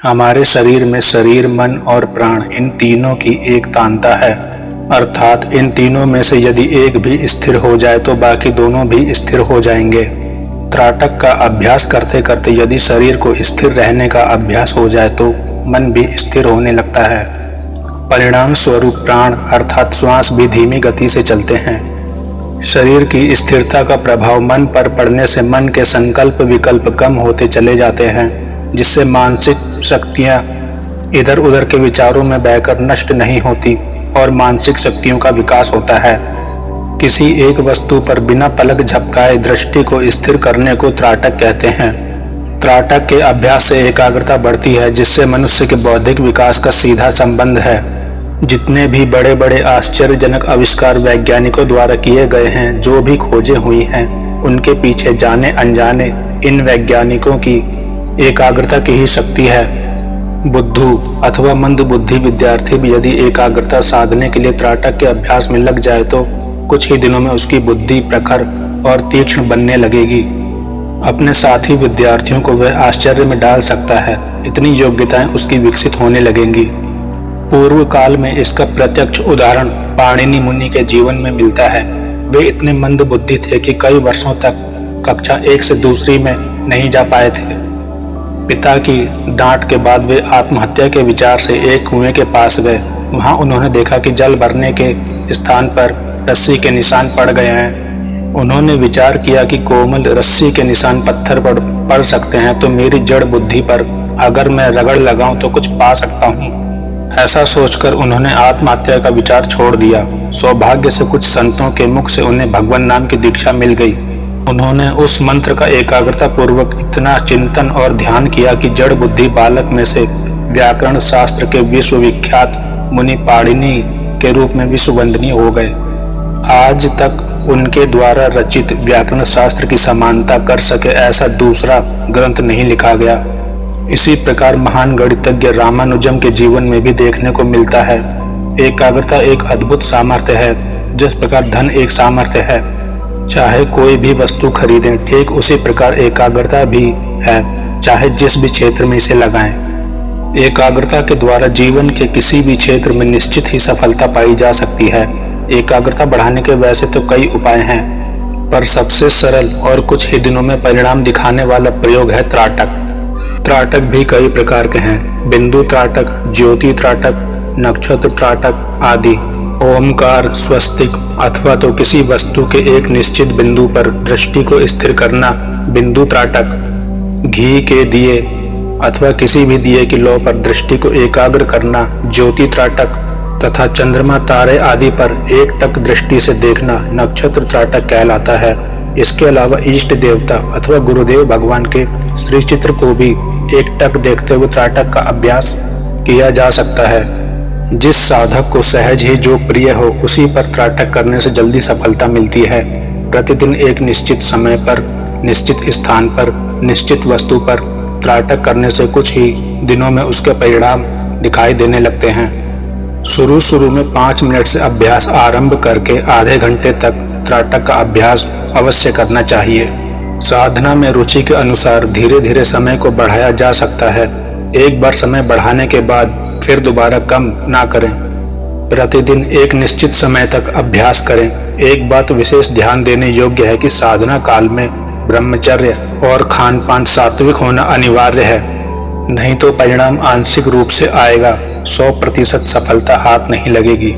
हमारे शरीर में शरीर, मन और प्राण इन तीनों की एक तानता है, अर्थात इन तीनों में से यदि एक भी स्थिर हो जाए तो बाकी दोनों भी स्थिर हो जाएंगे। त्राटक का अभ्यास करते करते यदि शरीर को स्थिर रहने का अभ्यास हो जाए तो मन भी स्थिर होने लगता है। परिणाम स्वरूप प्राण अर्थात श्वास भी धीमी गति से चलते हैं। शरीर की स्थिरता का प्रभाव मन पर पड़ने से मन के संकल्प विकल्प कम होते चले जाते हैं, जिससे मानसिक शक्तियां इधर उधर के विचारों में बहकर नष्ट नहीं होती और मानसिक शक्तियों का विकास होता है। किसी एक वस्तु पर बिना पलक झपकाए दृष्टि को स्थिर करने को त्राटक कहते हैं। त्राटक के अभ्यास से एकाग्रता बढ़ती है, जिससे मनुष्य के बौद्धिक विकास का सीधा संबंध है। जितने भी बड़े बड़े आश्चर्यजनक आविष्कार वैज्ञानिकों द्वारा किए गए हैं, जो भी खोजें हुई हैं, उनके पीछे जाने अनजाने इन वैज्ञानिकों की एकाग्रता की ही शक्ति है। बुद्धू अथवा मंद बुद्धि विद्यार्थी भी यदि एकाग्रता साधने के लिए त्राटक के अभ्यास में लग जाए तो कुछ ही दिनों में उसकी बुद्धि प्रखर और तीक्ष्ण बनने लगेगी। अपने साथी विद्यार्थियों को वह आश्चर्य में डाल सकता है, इतनी योग्यताएं उसकी विकसित होने लगेंगी। पूर्व काल में इसका प्रत्यक्ष उदाहरण पाणिनि मुनि के जीवन में मिलता है। वे इतने मंद बुद्धि थे कि कई वर्षों तक कक्षा एक से दूसरी में नहीं जा पाए थे। पिता की डांट के बाद वे आत्महत्या के विचार से एक कुएं के पास गए। वहां उन्होंने देखा कि जल भरने के स्थान पर रस्सी के निशान पड़ गए हैं। उन्होंने विचार किया कि कोमल रस्सी के निशान पत्थर पर पड़ सकते हैं, तो मेरी जड़ बुद्धि पर अगर मैं रगड़ लगाऊं तो कुछ पा सकता हूं। ऐसा सोचकर उन्होंने आत्महत्या का विचार छोड़ दिया। सौभाग्य से कुछ संतों के मुख से उन्हें भगवान नाम की दीक्षा मिल गई। उन्होंने उस मंत्र का एकाग्रता पूर्वक इतना चिंतन और ध्यान किया कि जड़ बुद्धि बालक में से व्याकरण शास्त्र के विश्वविख्यात मुनि पाणिनि के रूप में विश्ववंदनीय हो गए। आज तक उनके द्वारा रचित व्याकरण शास्त्र की समानता कर सके ऐसा दूसरा ग्रंथ नहीं लिखा गया। इसी प्रकार महान गणितज्ञ रामानुजम के जीवन में भी देखने को मिलता है। एकाग्रता एक अद्भुत सामर्थ्य है। जिस प्रकार धन एक सामर्थ्य है, चाहे कोई भी वस्तु खरीदें, ठीक उसी प्रकार एकाग्रता भी है, चाहे जिस भी क्षेत्र में इसे लगाएं। एकाग्रता के द्वारा जीवन के किसी भी क्षेत्र में निश्चित ही सफलता पाई जा सकती है। एकाग्रता बढ़ाने के वैसे तो कई उपाय हैं, पर सबसे सरल और कुछ ही दिनों में परिणाम दिखाने वाला प्रयोग है त्राटक। त्राटक भी कई प्रकार के हैं। बिंदु त्राटक, ज्योति त्राटक, नक्षत्र त्राटक आदि। ओमकार, स्वस्तिक अथवा तो किसी वस्तु के एक निश्चित बिंदु पर दृष्टि को स्थिर करना बिंदु त्राटक। घी के दिए अथवा किसी भी दिए की लौ पर दृष्टि को एकाग्र करना ज्योति त्राटक तथा चंद्रमा, तारे आदि पर एक टक दृष्टि से देखना नक्षत्र त्राटक कहलाता है। इसके अलावा इष्ट देवता अथवा गुरुदेव भगवान के श्री चित्र को भी एक टक देखते हुए त्राटक का अभ्यास किया जा सकता है। जिस साधक को सहज ही जो प्रिय हो उसी पर त्राटक करने से जल्दी सफलता मिलती है। प्रतिदिन एक निश्चित समय पर, निश्चित स्थान पर, निश्चित वस्तु पर त्राटक करने से कुछ ही दिनों में उसके परिणाम दिखाई देने लगते हैं। शुरू में 5 मिनट से अभ्यास आरंभ करके आधे घंटे तक त्राटक का अभ्यास अवश्य करना चाहिए। साधना में रुचि के अनुसार धीरे धीरे समय को बढ़ाया जा सकता है। एक बार समय बढ़ाने के बाद फिर दोबारा कम ना करें। प्रतिदिन एक निश्चित समय तक अभ्यास करें। एक बात विशेष ध्यान देने योग्य है कि साधना काल में ब्रह्मचर्य और खान पान सात्विक होना अनिवार्य है, नहीं तो परिणाम आंशिक रूप से आएगा। 100% सफलता हाथ नहीं लगेगी।